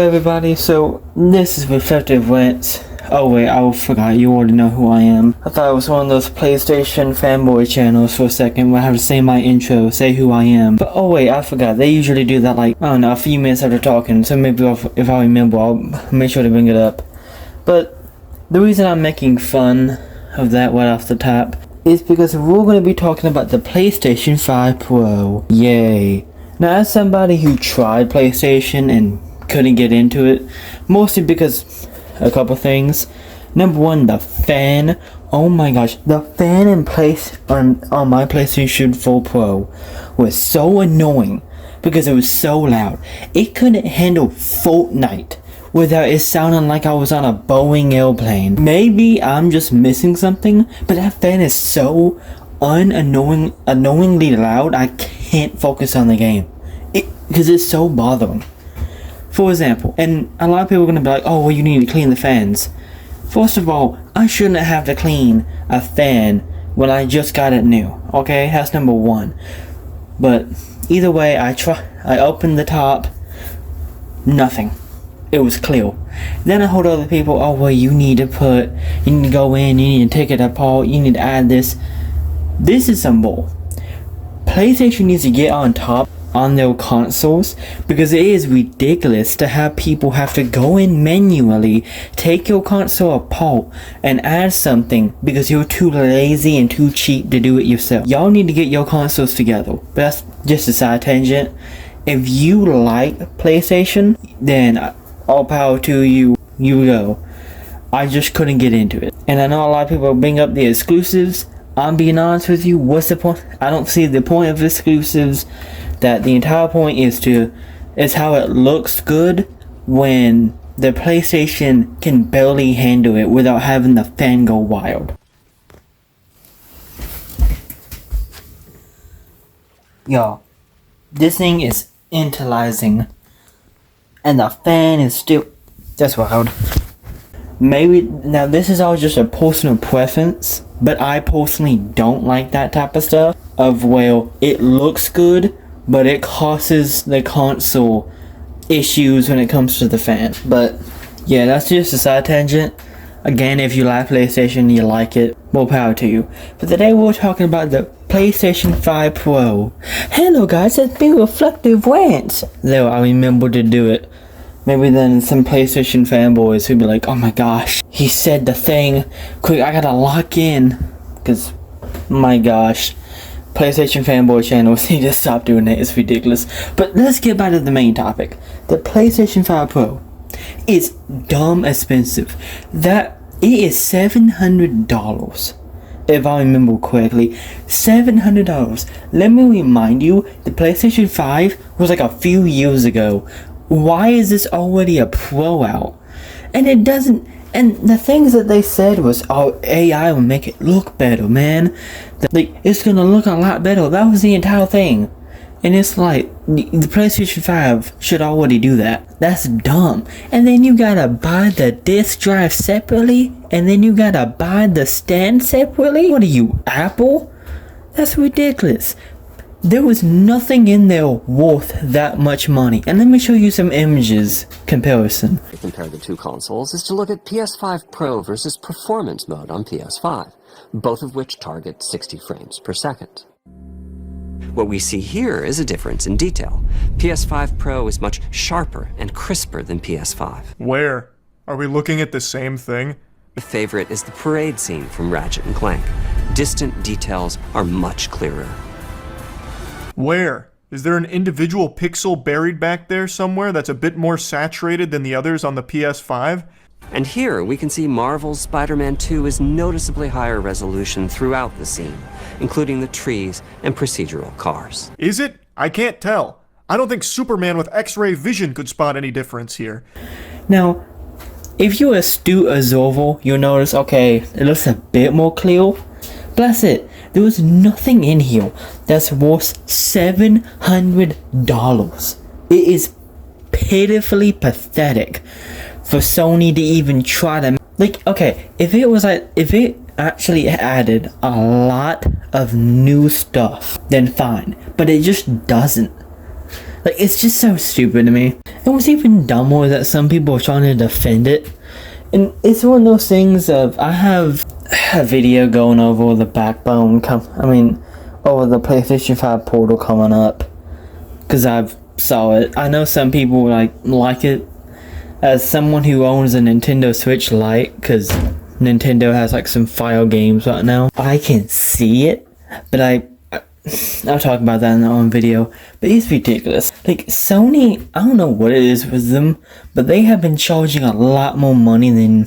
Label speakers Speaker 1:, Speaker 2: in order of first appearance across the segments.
Speaker 1: Hey everybody, so this is Reflective Rants. Oh wait, I forgot, you already know who I am. I thought it was one of those PlayStation fanboy channels for a second where I have to say my intro, say who I am. But oh wait, I forgot, they usually do that like, I don't know, a few minutes after talking, so maybe if I remember, I'll make sure to bring it up. But the reason I'm making fun of that right off the top is because we're going to be talking about the PlayStation 5 Pro. Yay. Now as somebody who tried PlayStation and couldn't get into it, mostly because a couple things. Number one, the fan. Oh my gosh, the fan in place on my PlayStation 4 Pro was so annoying because it was so loud. It couldn't handle Fortnite without it sounding like I was on a Boeing airplane. Maybe I'm just missing something, but that fan is so annoyingly loud. I can't focus on the game because it's so bothering. For example, and a lot of people are going to be like, oh, well, you need to clean the fans. First of all, I shouldn't have to clean a fan when I just got it new. Okay, that's number one. But either way, I opened the top, nothing. It was clear. Then I heard other people, oh, well, you need to go in, you need to take it apart, you need to add this. This is some bull. PlayStation needs to get on top on their consoles, because it is ridiculous to have people have to go in manually, take your console apart and add something because you're too lazy and too cheap to do it yourself. Y'all need to get your consoles together. But that's just a side tangent. If you like PlayStation, then all power to you. You go. I just couldn't get into it. And I know a lot of people bring up the exclusives. I'm being honest with you, what's the point? I don't see the point of exclusives. That the entire point is how it looks good when the PlayStation can barely handle it without having the fan go wild. Y'all, this thing is intelligent, and the fan is still just wild. Maybe now this is all just a personal preference, but I personally don't like that type of stuff of, well, it looks good, but it causes the console issues when it comes to the fan. But yeah, that's just a side tangent. Again, if you like PlayStation, you like it, more power to you. But today we're talking about the PlayStation 5 Pro. Hello guys, it's me, Reflective Rants. There, I remember to do it. Maybe then some PlayStation fanboys who'd be like, oh my gosh, he said the thing. Quick, I gotta lock in. Because, my gosh, PlayStation fanboy channels need to stop doing it. It's ridiculous. But let's get back to the main topic. The PlayStation 5 Pro is dumb expensive. It is $700. If I remember correctly, $700. Let me remind you, the PlayStation 5 was like a few years ago. Why is this already a Pro out? And it doesn't. And the things that they said was, oh, AI will make it look better, man. Like, it's gonna look a lot better. That was the entire thing. And it's like, the PlayStation 5 should already do that. That's dumb. And then you gotta buy the disc drive separately? And then you gotta buy the stand separately? What are you, Apple? That's ridiculous. There was nothing in there worth that much money. And let me show you some images comparison.
Speaker 2: To compare the two consoles is to look at PS5 Pro versus Performance mode on PS5, both of which target 60 frames per second. What we see here is a difference in detail. PS5 Pro is much sharper and crisper than PS5.
Speaker 3: Where? Are we looking at the same thing?
Speaker 2: The favorite is the parade scene from Ratchet & Clank. Distant details are much clearer.
Speaker 3: Where? Is there an individual pixel buried back there somewhere that's a bit more saturated than the others on the PS5?
Speaker 2: And here we can see Marvel's Spider-Man 2 is noticeably higher resolution throughout the scene, including the trees and procedural cars.
Speaker 3: Is it? I can't tell. I don't think Superman with X-ray vision could spot any difference here.
Speaker 1: Now, if you're astute observer, you'll notice, okay, it looks a bit more clear. Bless it. There was nothing in here that's worth $700. It is pitifully pathetic for Sony to even try to, like, okay, if it actually added a lot of new stuff, then fine. But it just doesn't. Like, it's just so stupid to me. And what's even dumber is that some people are trying to defend it. And it's one of those things of, I have a video going over the Backbone, over the PlayStation 5 portal coming up. Because I've saw it. I know some people like it. As someone who owns a Nintendo Switch Lite, because Nintendo has like some file games right now, I can see it, but I'll talk about that in our own video. But it's ridiculous. Like, Sony, I don't know what it is with them, but they have been charging a lot more money than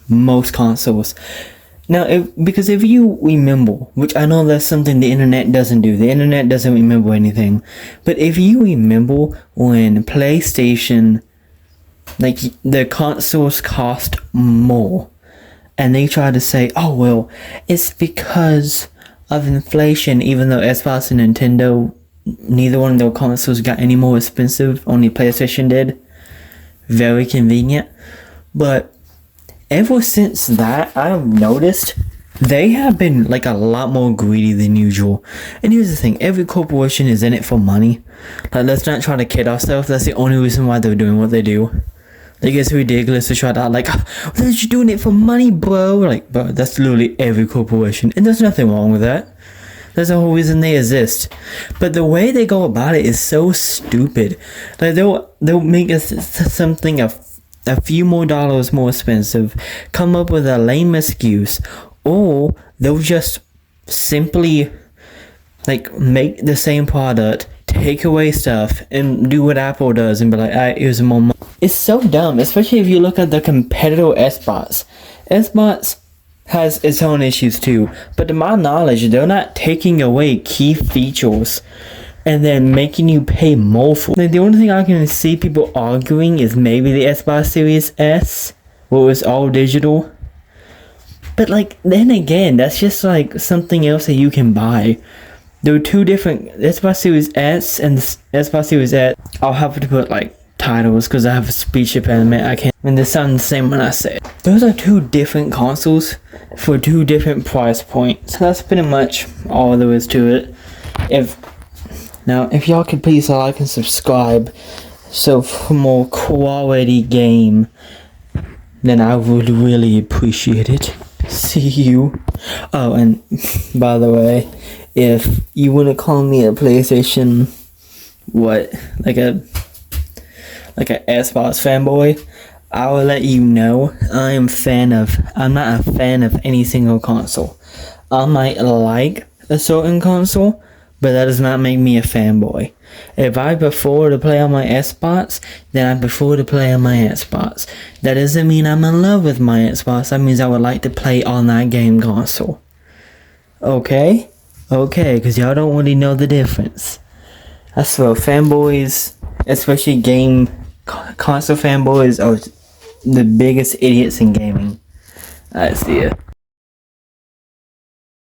Speaker 1: most consoles. Now, because if you remember, which I know that's something the internet doesn't do. The internet doesn't remember anything. But if you remember when PlayStation, like, the consoles cost more, and they try to say, oh, well, it's because of inflation, even though Xbox and Nintendo, neither one of their consoles got any more expensive, only PlayStation did. Very convenient. But ever since that, I've noticed they have been like a lot more greedy than usual. And here's the thing, every corporation is in it for money. Like, let's not try to kid ourselves. That's the only reason why they're doing what they do. Like, it's ridiculous to try to like, oh, they're just doing it for money, bro. Like, bro, that's literally every corporation. And there's nothing wrong with that. That's the whole reason they exist. But the way they go about it is so stupid. Like, they'll make something a few more dollars more expensive, come up with a lame excuse, or they'll just simply like make the same product, take away stuff, and do what Apple does and be like, alright, here's more money. It's so dumb, especially if you look at the competitor Xbox. Xbox has its own issues too, but to my knowledge, they're not taking away key features and then making you pay more for it. Like, the only thing I can see people arguing is maybe the Xbox Series S, where it was all digital. But like, then again, that's just like something else that you can buy. There are two different Xbox Series S and the Xbox Series S. I'll have to put like titles because I have a speech impediment. I can't. And they sound the same when I say it. Those are two different consoles for two different price points. That's pretty much all there is to it. If y'all could please like and subscribe, so for more quality game, then I would really appreciate it. See you. Oh, and by the way, if you want to call me a PlayStation, like a Xbox fanboy, I will let you know. I'm not a fan of any single console. I might like a certain console, but that does not make me a fanboy. If I prefer to play on my Xbox, then I prefer to play on my Xbox. That doesn't mean I'm in love with my Xbox. That means I would like to play on that game console. Okay? Okay, because y'all don't really know the difference. That's for fanboys, especially game console fanboys, are the biggest idiots in gaming. I see ya.